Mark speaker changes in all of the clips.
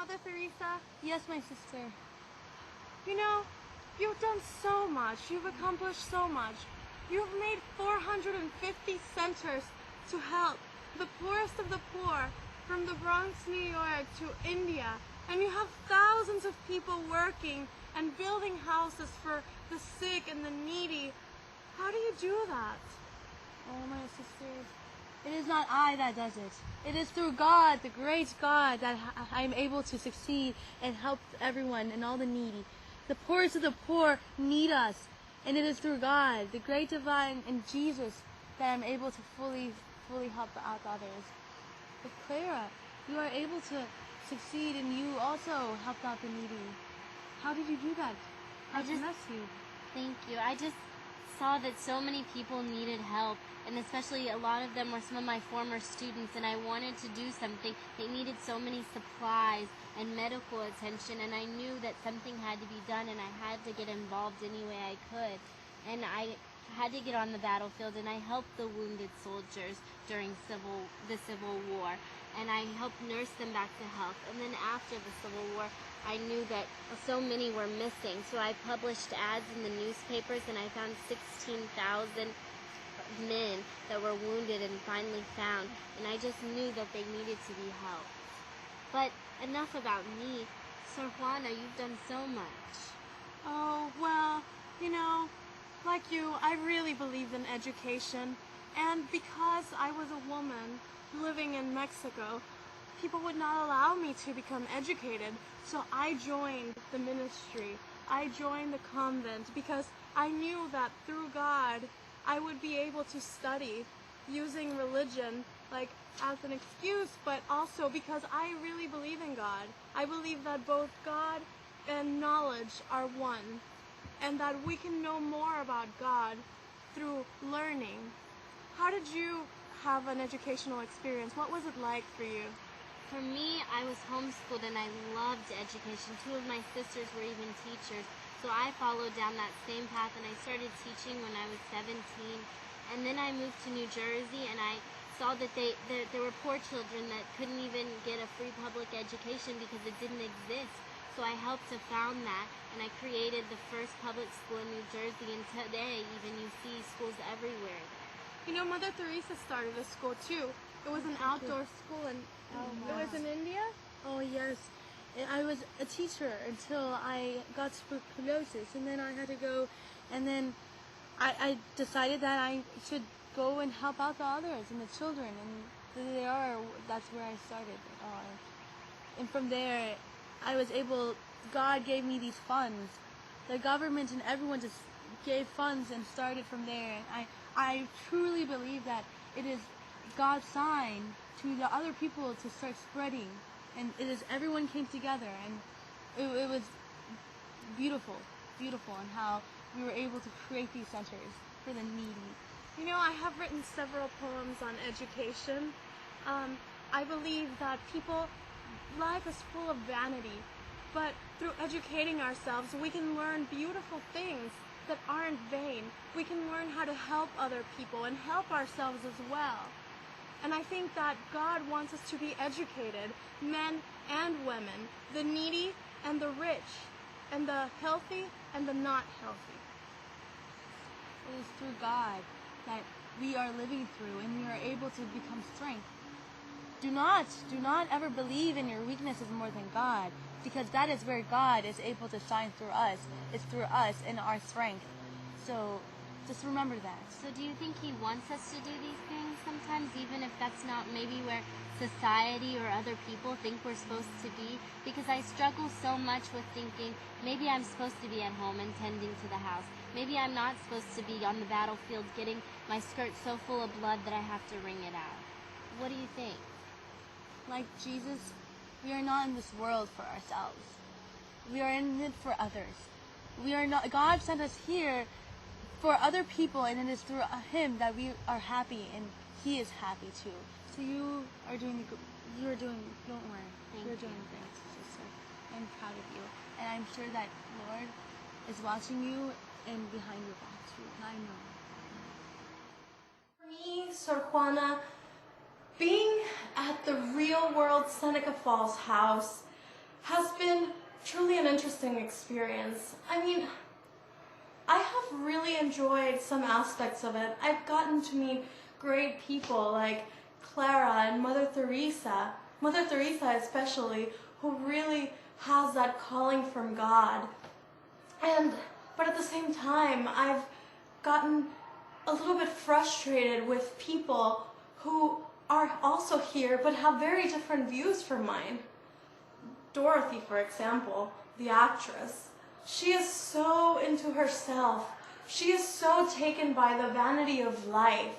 Speaker 1: Mother Teresa?
Speaker 2: Yes, my sister.
Speaker 1: You know, you've done so much. You've accomplished so much. You've made 450 centers to help the poorest of the poor from the Bronx, New York to India. And you have thousands of people working and building houses for the sick and the needy. How do you do that?
Speaker 2: Oh, my sisters, it is not I that does it. It is through God, the great God, that I am able to succeed and help everyone and all the needy. The poorest of the poor need us, and it is through God, the great divine, and Jesus, that I'm able to fully help out others. But Clara, you are able to succeed, and you also helped out the needy. How did you do that? God bless you.
Speaker 3: Thank you. I just saw that so many people needed help, and especially a lot of them were some of my former students, and I wanted to do something. They needed so many supplies and medical attention, and I knew that something had to be done, and I had to get involved any way I could. And I had to get on the battlefield, and I helped the wounded soldiers during the Civil War, and I helped nurse them back to health. And then after the Civil War, I knew that so many were missing, so I published ads in the newspapers, and I found 16,000 men that were wounded and finally found, and I just knew that they needed to be helped. But enough about me. Sor Juana, you've done so much.
Speaker 1: Oh, well, you know, like you, I really believed in education. And because I was a woman living in Mexico, people would not allow me to become educated. So I joined the ministry. I joined the convent because I knew that through God, I would be able to study using religion, like as an excuse, but also because I really believe in God. I believe that both God and knowledge are one, and that we can know more about God through learning. How did you have an educational experience? What was it like for you?
Speaker 3: For me, I was homeschooled and I loved education. Two of my sisters were even teachers, so I followed down that same path, and I started teaching when I was 17. And then I moved to New Jersey, and I saw that there were poor children that couldn't even get a free public education because it didn't exist. So I helped to found that, and I created the first public school in New Jersey, and today even you see schools everywhere there.
Speaker 1: You know, Mother Teresa started a school too. It was an outdoor school, and it was in India.
Speaker 2: Oh, yes. I was a teacher until I got tuberculosis, and then I had to go, and then I decided that I should go and help out the others and the children, and that's where I started. And from there, I was able, God gave me these funds. The government and everyone just gave funds and started from there. And I truly believe that it is God's sign to the other people to start spreading. And it is, everyone came together, and it was beautiful, and how we were able to create these centers for the needy.
Speaker 1: You know, I have written several poems on education. I believe that life is full of vanity, but through educating ourselves, we can learn beautiful things that aren't vain. We can learn how to help other people and help ourselves as well. And I think that God wants us to be educated, men and women, the needy and the rich, and the healthy and the not healthy.
Speaker 2: It is through God that we are living through, and we are able to become strength. Do not ever believe in your weaknesses more than God, because that is where God is able to shine through us. It's through us and our strength. So just remember that.
Speaker 3: So do you think He wants us to do these things sometimes, even if that's not maybe where society or other people think we're supposed to be? Because I struggle so much with thinking, maybe I'm supposed to be at home and tending to the house. Maybe I'm not supposed to be on the battlefield getting my skirt so full of blood that I have to wring it out. What do you think?
Speaker 2: Like Jesus, we are not in this world for ourselves. We are in it for others. We are not. God sent us here for other people, and it is through Him that we are happy, and He is happy too. So you are doing. Don't worry. You're doing great, sister. I'm proud of you, and I'm sure that Lord is watching you and behind your back too. And I know.
Speaker 1: For me, Sor Juana, being at the Real World Seneca Falls house has been truly an interesting experience. I mean, I have really enjoyed some aspects of it. I've gotten to meet great people like Clara and Mother Teresa especially, who really has that calling from God. But at the same time, I've gotten a little bit frustrated with people who are also here but have very different views from mine. Dorothy, for example, the actress, she is so into herself. She is so taken by the vanity of life.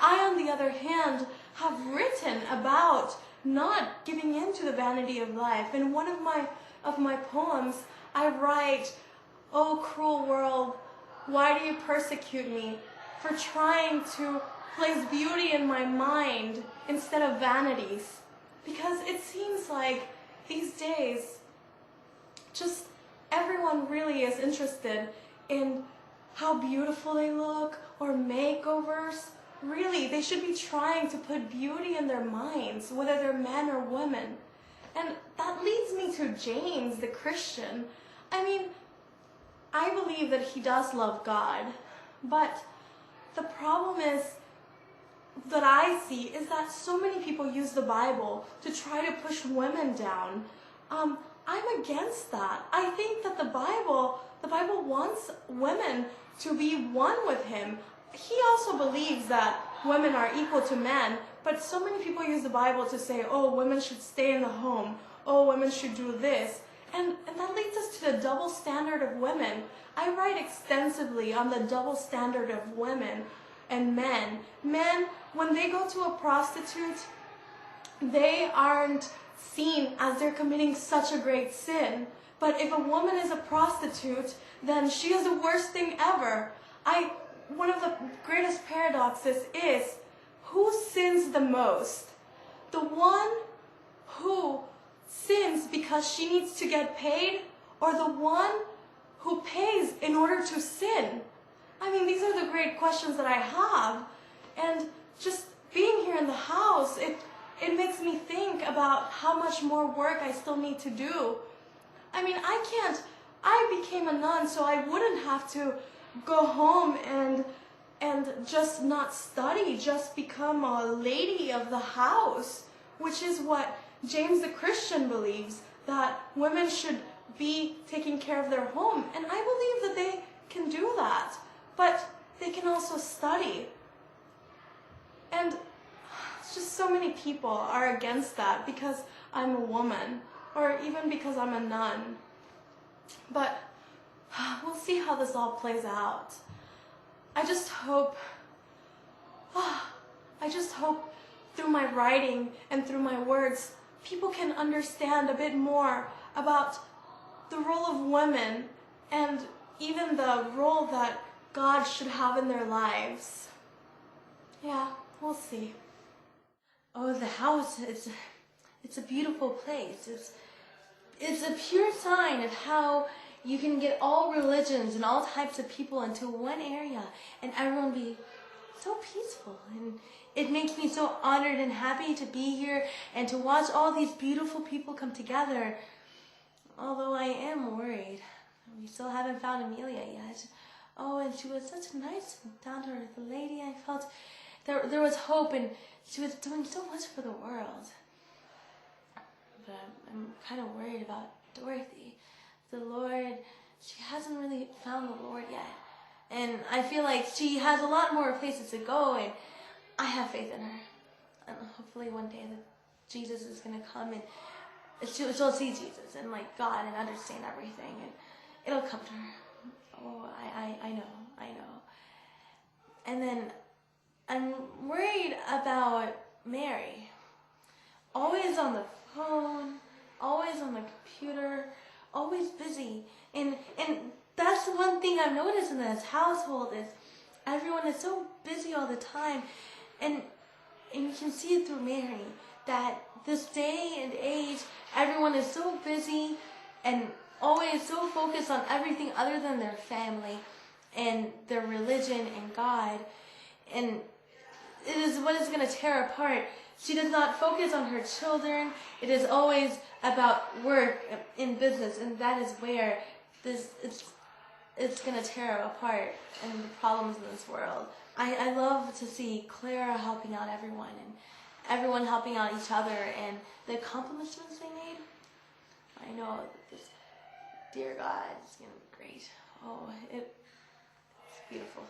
Speaker 1: I, on the other hand, have written about not giving in to the vanity of life. In one of my poems, I write, "Oh, cruel world, why do you persecute me for trying to place beauty in my mind instead of vanities?" Because it seems like these days, just everyone really is interested in how beautiful they look or makeovers. Really, they should be trying to put beauty in their minds, whether they're men or women. And that leads me to James, the Christian. I mean, I believe that he does love God, but the problem is that I see is that so many people use the Bible to try to push women down. I'm against that. I think that the Bible wants women to be one with him. He also believes that women are equal to men, but so many people use the Bible to say, oh, women should stay in the home. Oh, women should do this. And that leads us to the double standard of women. I write extensively on the double standard of women and men. Men, when they go to a prostitute, they aren't seen as they're committing such a great sin. But if a woman is a prostitute, then she is the worst thing ever. One of the greatest paradoxes is, who sins the most? The one who sins because she needs to get paid, or the one who pays in order to sin? I mean, these are the great questions that I have. And just being here in the house, it makes me think about how much more work I still need to do. I mean, I became a nun so I wouldn't have to go home and just not study, just become a lady of the house, which is what James the Christian believes, that women should be taking care of their home. And I believe that they can do that, but they can also study. And just so many people are against that because I'm a woman, or even because I'm a nun. But we'll see how this all plays out. I just hope through my writing and through my words, people can understand a bit more about the role of women and even the role that God should have in their lives. Yeah, we'll see.
Speaker 2: Oh, the house, it's a beautiful place. It's a pure sign of how you can get all religions and all types of people into one area and everyone be so peaceful. And it makes me so honored and happy to be here and to watch all these beautiful people come together. Although I am worried. We still haven't found Amelia yet. Oh, and she was such a nice and down-to-earth lady. I felt there was hope, and she was doing so much for the world. But I'm kind of worried about Dorothy. The Lord, she hasn't really found the Lord yet. And I feel like she has a lot more places to go, and I have faith in her. And hopefully one day that Jesus is going to come and she'll see Jesus and like God and understand everything, and it'll come to her. Oh, I know. And then I'm worried about Mary. Always on the phone, always on the computer, always busy. And that's the one thing I've noticed in this household is everyone is so busy all the time. And you can see it through Mary, that this day and age, everyone is so busy and always so focused on everything other than their family and their religion and God. And it is what is going to tear apart She does not focus on her children. It is always about work in business, and that is where it's going to tear apart and the problems in this world. I love to see Clara helping out everyone and everyone helping out each other and the accomplishments they made. I know that this, dear God, it's going to be great. Oh, it's beautiful.